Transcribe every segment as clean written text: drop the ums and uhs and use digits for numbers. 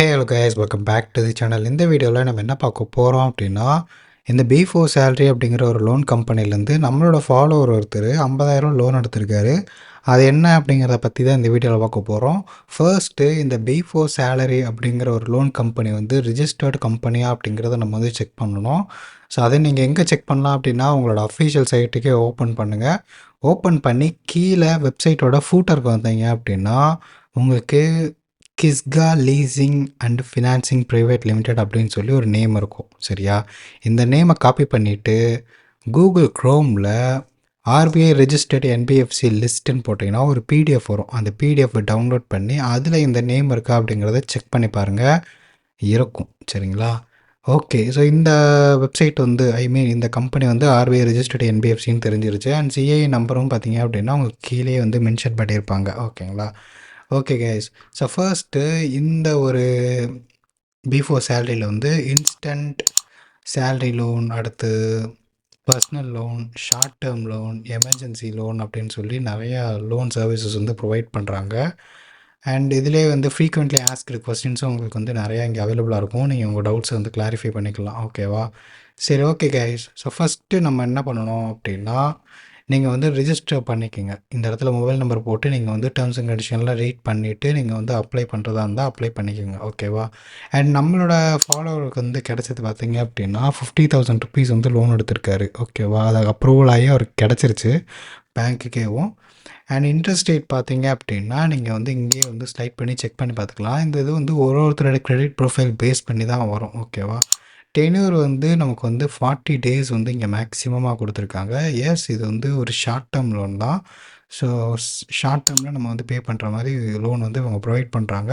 Hey hello guys, welcome back to the channel. இந்த வீடியோவில் நம்ம என்ன பார்க்க போகிறோம் அப்படின்னா, இந்த பி4 சேலரி அப்படிங்கிற ஒரு லோன் கம்பெனிலேருந்து நம்மளோட ஃபாலோவர் ஒருத்தர் 50,000 லோன் எடுத்திருக்காரு. அது என்ன அப்படிங்கிறத பற்றி தான் இந்த வீடியோவில் பார்க்க போகிறோம். ஃபர்ஸ்ட்டு இந்த பி4 சேலரி அப்படிங்கிற ஒரு லோன் கம்பெனி வந்து ரிஜிஸ்டர்டு கம்பெனியா அப்படிங்கிறத நம்ம வந்து செக் பண்ணணும். ஸோ அதை நீங்கள் எங்கே செக் பண்ணலாம் அப்படின்னா, உங்களோட அஃபீஷியல் சைட்டுக்கே ஓப்பன் பண்ணுங்கள். ஓப்பன் பண்ணி கீழே வெப்சைட்டோட ஃபூட்டருக்கு வந்தீங்க அப்படின்னா உங்களுக்கு கிஸ்கா leasing and financing private limited அப்படின்னு சொல்லி ஒரு நேம் இருக்கும். சரியா? இந்த நேமை காப்பி பண்ணிவிட்டு கூகுள் க்ரோமில் ஆர்பிஐ ரெஜிஸ்டர்டு என்பிஎஃப்சி லிஸ்ட்டுன்னு போட்டிங்கன்னா ஒரு பிடிஎஃப் வரும். அந்த பிடிஎஃப் டவுன்லோட் பண்ணி அதில் இந்த நேம் இருக்கா அப்படிங்கிறத செக் பண்ணி பாருங்கள், இருக்கும். சரிங்களா? ஓகே. ஸோ இந்த வெப்சைட் வந்து இந்த கம்பெனி வந்து ஆர்பிஐ ரெஜிஸ்டர்டு என்பிஎஃப்சின்னு தெரிஞ்சிருச்சு. அண்ட் சிஐ நம்பரும் பார்த்தீங்க அப்படின்னா உங்களுக்கு கீழே வந்து மென்ஷன் பண்ணியிருப்பாங்க. ஓகேங்களா? Okay guys. ஸோ ஃபர்ஸ்ட்டு இந்த ஒரு பி4 சேலரியில் வந்து இன்ஸ்டன்ட் சேலரி லோன், அடுத்து personal loan, short term loan, emergency loan அப்படின்னு சொல்லி நிறையா லோன் சர்வீசஸ் வந்து ப்ரொவைட் பண்ணுறாங்க. அண்ட் இதிலே வந்து ஃப்ரீக்வெண்ட்லி ஆஸ்க்டு கொஸ்டின்ஸும் உங்களுக்கு வந்து நிறையா இங்கே அவைலபிளாக இருக்கும். நீங்கள் உங்கள் டவுட்ஸை வந்து கிளாரிஃபை பண்ணிக்கலாம். ஓகேவா? சரி, ஓகே கைஸ். ஸோ ஃபஸ்ட்டு நம்ம என்ன பண்ணணும் அப்படின்னா, நீங்கள் வந்து ரிஜிஸ்டர் பண்ணிக்கோங்க. இந்த இடத்துல மொபைல் நம்பர் போட்டு நீங்கள் வந்து டேர்ம்ஸ் அண்ட் கண்டிஷன்லாம் ரீட் பண்ணிவிட்டு நீங்கள் வந்து அப்ளை பண்ணுறதா இருந்தால் அப்ளை பண்ணிக்கோங்க. ஓகேவா? அண்ட் நம்மளோட ஃபாலோவருக்கு வந்து கிடச்சது பார்த்தீங்க அப்படின்னா 50,000 ருபீஸ் வந்து லோன் எடுத்திருக்காரு. ஓகேவா? அது அப்ரூவல் ஆகி அவருக்கு கிடச்சிருச்சு பேங்க்குக்கேவும். அண்ட் இன்ட்ரெஸ்ட் ரேட் பார்த்தீங்க அப்படின்னா நீங்கள் வந்து இங்கேயே வந்து ஸ்லைட் பண்ணி செக் பண்ணி பார்த்துக்கலாம். இந்த இது வந்து ஒருத்தரோட கிரெடிட் ப்ரொஃபைல் பேஸ் பண்ணி தான் வரும். ஓகேவா? டென்யூர் வந்து நமக்கு வந்து 40 டேஸ் வந்து இங்கே மேக்ஸிமமாக கொடுத்துருக்காங்க. எஸ், இது வந்து ஒரு ஷார்ட் டேர்ம் லோன் தான். ஸோ ஷார்ட் டேர்மில் நம்ம வந்து பே பண்ணுற மாதிரி லோன் வந்து இவங்க ப்ரொவைட் பண்ணுறாங்க.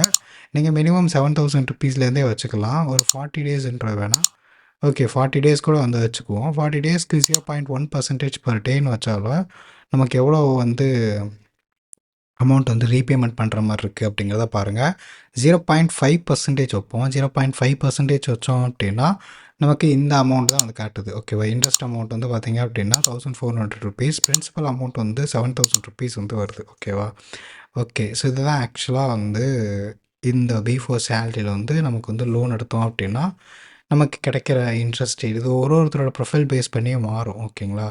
நீங்கள் மினிமம் 7,000 ருபீஸ்லேருந்தே வச்சுக்கலாம். ஒரு 40 டேஸ்ன்ற வேணாம். ஓகே, 40 டேஸ் கூட வந்து வச்சுக்குவோம். 40 டேஸ்க்கு 0.1% பர் டேன்னு வச்சாலும் நமக்கு எவ்வளோ வந்து அமௌண்ட் வந்து ரீபேமெண்ட் பண்ணுற மாதிரி இருக்குது அப்படிங்கிறத பாருங்கள். 0.5% வைப்போம். 0.5% வச்சோம் அப்படின்னா நமக்கு இந்த அமௌண்ட் தான் வந்து காட்டுது. ஓகேவா? இன்ட்ரெஸ்ட் அமௌண்ட் வந்து பார்த்திங்க அப்படின்னா 1,400 ருபீஸ், பிரின்சிபல் அமௌண்ட் வந்து 7,000 ருபீஸ் வந்து வருது. ஓகேவா? ஓகே. ஸோ இதுதான் ஆக்சுவலாக வந்து இந்த பி4 சேலரியில் வந்து நமக்கு வந்து லோன் எடுத்தோம் அப்படின்னா நமக்கு கிடைக்கிற இன்ட்ரெஸ்ட். இது ஒருத்தரோட ப்ரொஃபைல் பேஸ் பண்ணியே மாறும். ஓகேங்களா?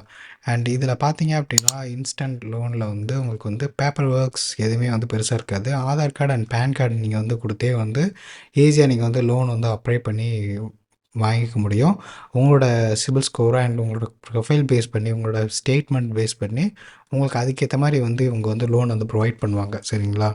அண்ட் இதில் பார்த்தீங்க அப்படின்னா இன்ஸ்டன்ட் லோனில் வந்து உங்களுக்கு வந்து பேப்பர் ஒர்க்ஸ் எதுவுமே வந்து பெருசாக இருக்காது. Aadhaar card and PAN card நீங்கள் வந்து கொடுத்தே வந்து ஈஸியாக நீங்கள் வந்து லோன் வந்து அப்ளை பண்ணி வாங்கிக்க முடியும். உங்களோட சிபில் ஸ்கோர் அண்ட் உங்களோட ப்ரொஃபைல் பேஸ் பண்ணி, உங்களோட ஸ்டேட்மெண்ட் பேஸ் பண்ணி உங்களுக்கு அதுக்கேற்ற மாதிரி வந்து இவங்க வந்து லோன் வந்து ப்ரொவைட் பண்ணுவாங்க. சரிங்களா?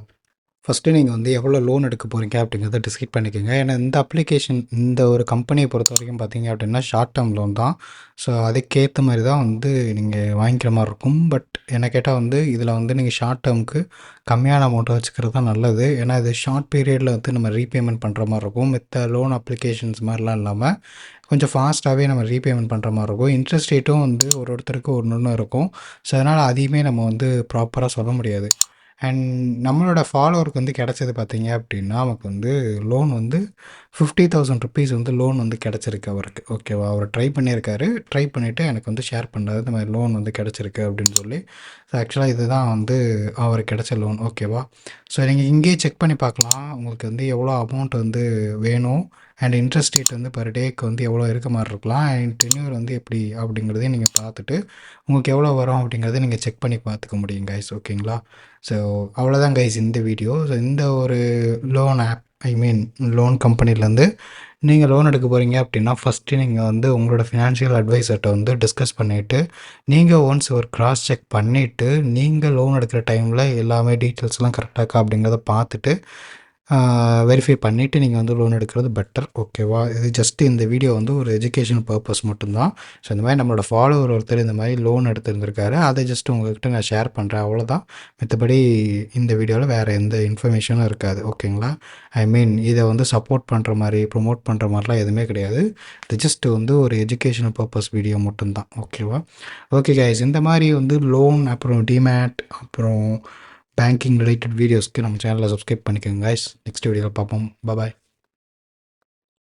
ஃபஸ்ட்டு நீங்கள் வந்து எவ்வளோ லோன் எடுக்க போகிறீங்க அப்படிங்கிறத டிசைட் பண்ணிக்கோங்க. ஏன்னா இந்த அப்ளிகேஷன், இந்த ஒரு கம்பெனியை பொறுத்த வரைக்கும் பார்த்தீங்க அப்படின்னா ஷார்ட் டேர்ம் லோன் தான். ஸோ அதுக்கேற்ற மாதிரி தான் வந்து நீங்கள் வாங்கிக்கிற மாதிரி இருக்கும். பட் என்ன கேட்டால் வந்து இதில் வந்து நீங்கள் ஷார்ட் டேர்முக்கு கம்மியான அமௌண்ட்டை வச்சுக்கிறது தான் நல்லது. ஏன்னா இது ஷார்ட் பீரியடில் வந்து நம்ம ரீபேமெண்ட் பண்ணுற மாதிரி இருக்கும். மித்த லோன் அப்ளிகேஷன்ஸ் மாதிரிலாம் இல்லாமல் கொஞ்சம் ஃபாஸ்ட்டாகவே நம்ம ரீபேமெண்ட் பண்ணுற மாதிரி இருக்கும். இன்ட்ரெஸ்ட் ரேட்டும் வந்து ஒருத்தருக்கு ஒன்று இருக்கும். ஸோ அதனால் அதையுமே நம்ம வந்து ப்ராப்பராக சொல்ல முடியாது. அண்ட் நம்மளோட ஃபாலோவருக்கு வந்து கிடச்சது பார்த்தீங்க அப்படின்னா நமக்கு வந்து லோன் வந்து 50,000 ருபீஸ் வந்து லோன் வந்து கிடச்சிருக்கு அவருக்கு. ஓகேவா? அவர் ட்ரை பண்ணியிருக்காரு. ட்ரை பண்ணிவிட்டு எனக்கு வந்து ஷேர் பண்ணாரு, இந்த மாதிரி லோன் வந்து கிடச்சிருக்கு அப்படின்னு சொல்லி. ஸோ ஆக்சுவலாக இதுதான் வந்து அவருக்கு கிடச்ச லோன். ஓகேவா? ஸோ நீங்கள் இங்கேயே செக் பண்ணி பார்க்கலாம் உங்களுக்கு வந்து எவ்வளோ அமௌண்ட் வந்து வேணும். அண்ட் இன்ட்ரெஸ்ட் ரேட் வந்து பர் டேக்கு வந்து எவ்வளோ இருக்க மாதிரி இருக்கலாம். அண்ட் டென்யூர் வந்து எப்படி அப்படிங்கிறதையும் நீங்கள் பார்த்துட்டு உங்களுக்கு எவ்வளோ வரும் அப்படிங்கிறத நீங்கள் செக் பண்ணி பார்த்துக்க முடியும் கைஸ். ஓகேங்களா? ஸோ அவ்வளோதான் கைஸ் இந்த வீடியோ. ஸோ இந்த ஒரு லோன் ஆப், லோன் கம்பெனிலேருந்து நீங்கள் லோன் எடுக்க போகிறீங்க அப்படின்னா ஃபஸ்ட்டு நீங்கள் வந்து உங்களோட ஃபினான்ஷியல் அட்வைசர்கிட்ட வந்து டிஸ்கஸ் பண்ணிவிட்டு நீங்கள் ஒன்ஸ் ஒரு கிராஸ் செக் பண்ணிவிட்டு நீங்கள் லோன் எடுக்கிற டைமில் எல்லாமே டீட்டெயில்ஸ்லாம் கரெக்டாக இருக்கா அப்படிங்கிறத பார்த்துட்டு வெரிஃபை பண்ணிவிட்டு நீங்கள் வந்து லோன் எடுக்கிறது பெட்டர். ஓகேவா? இது ஜஸ்ட்டு இந்த வீடியோ வந்து ஒரு எஜுகேஷன் பர்பஸ் மட்டும்தான். ஸோ இந்த மாதிரி நம்மளோட ஃபாலோவர் ஒருத்தர் இந்த மாதிரி லோன் எடுத்துருந்துருக்காரு, அதை ஜஸ்ட் உங்கள்கிட்ட நான் ஷேர் பண்ணுறேன், அவ்வளோதான். மற்றபடி இந்த வீடியோவில் வேறு எந்த இன்ஃபர்மேஷனும் இருக்காது. ஓகேங்களா? இதை வந்து சப்போர்ட் பண்ணுற மாதிரி, ப்ரொமோட் பண்ணுற மாதிரிலாம் எதுவுமே கிடையாது. இது ஜஸ்ட் வந்து ஒரு எஜுகேஷனல் பர்பஸ் வீடியோ மட்டும்தான். ஓகேவா? ஓகே கைஸ், இந்த மாதிரி வந்து லோன், அப்புறம் டிமேட், அப்புறம் பேங்கிங் ரிலேட்டட் வீடியோஸ்க்கு நம்ம சேனலில் சப்ஸ்கிரைப் பண்ணிக்கோங்க கைஸ். நெக்ஸ்ட் வீடியோவில் பார்ப்போம். பாய்.